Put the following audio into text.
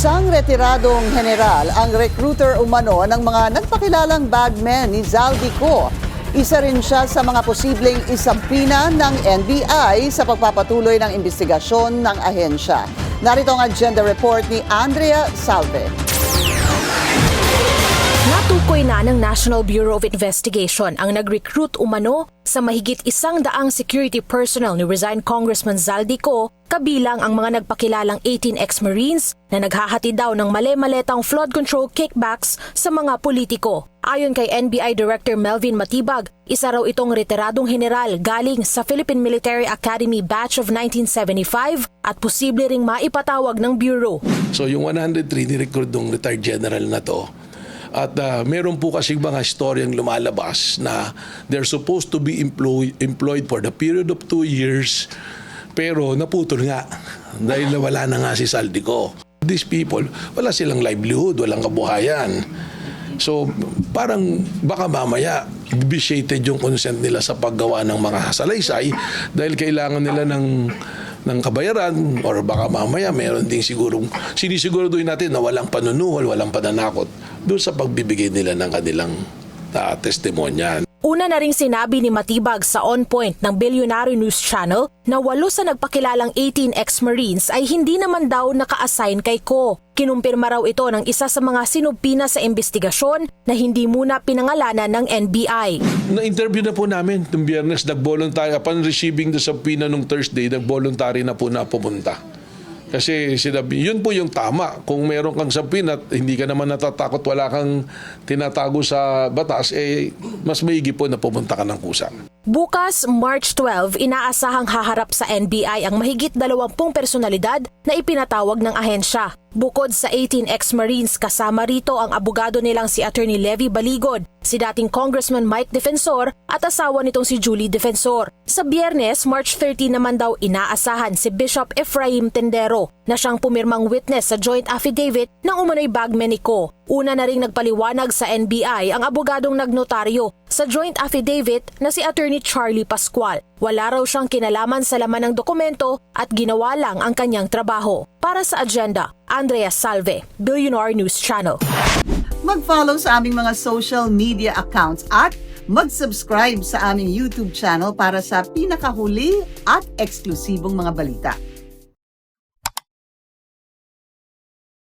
Isang retiradong general ang recruiter umano ng mga nagpakilalang bagmen ni Zaldico. Isa rin siya sa mga posibleng isampina ng NBI sa pagpapatuloy ng investigasyon ng ahensya. Narito ang agenda report ni Andrea Salve. Natukoy na ng National Bureau of Investigation ang nag-recruit umano sa mahigit 100 security personnel ni resigned Congressman Zaldico, kabilang ang mga nagpakilalang 18 ex-Marines na naghahatid daw ng male-maletang flood control kickbacks sa mga politiko. Ayon kay NBI Director Melvin Matibag, isa raw itong retiradong general galing sa Philippine Military Academy Batch of 1975 at posible ring maipatawag ng Bureau. So yung 103 ni-recruit ng retired general na to. At meron po kasi mga storyang lumalabas na they're supposed to be employed for the period of 2 years, pero naputol nga dahil wala na nga si Zaldico. These people, wala silang livelihood, walang kabuhayan. So parang baka mamaya vitiated yung consent nila sa paggawa ng mga salaysay dahil kailangan nila ng kabayaran, or baka mamaya meron ding sinisiguraduhin natin na walang panunuhol, walang pananakot doon sa pagbibigay nila ng kanilang testimonya. Una na ring sinabi ni Matibag sa On Point ng Billionaire News Channel na 8 sa nagpakilalang 18 ex-Marines ay hindi naman daw naka-assign kay Ko. Kinumpirma raw ito ng isa sa mga sinubpina sa investigasyon na hindi muna pinangalanan ng NBI. Na-interview na po namin noong Biyernes, nag-voluntary, upon receiving the subpoena nung Thursday, nag-voluntary na po na pumunta. Kasi sinabi, yun po yung tama. Kung meron kang subpoena at hindi ka naman natatakot, wala kang tinatago sa batas, mas maigi po na pumunta ka ng kusa. Bukas, March 12, inaasahang haharap sa NBI ang mahigit 20 personalidad na ipinatawag ng ahensya. Bukod sa 18 ex-Marines, kasama rito ang abogado nilang si Attorney Levy Baligod, si dating Congressman Mike Defensor at asawa nitong si Julie Defensor. Sa Biyernes, March 13 naman daw inaasahan si Bishop Efraim Tendero na siyang pumirmang witness sa joint affidavit ng umano'y bagmen ni Ko. Una na ring nagpaliwanag sa NBI ang abogadong nagnotaryo sa joint affidavit na si Attorney Charlie Pascual. Wala raw siyang kinalaman sa laman ng dokumento at ginawa lang ang kanyang trabaho. Para sa agenda, Andrea Salve, Billionaire News Channel. Mag-follow sa aming mga social media accounts at mag-subscribe sa aming YouTube channel para sa pinakahuli at eksklusibong mga balita.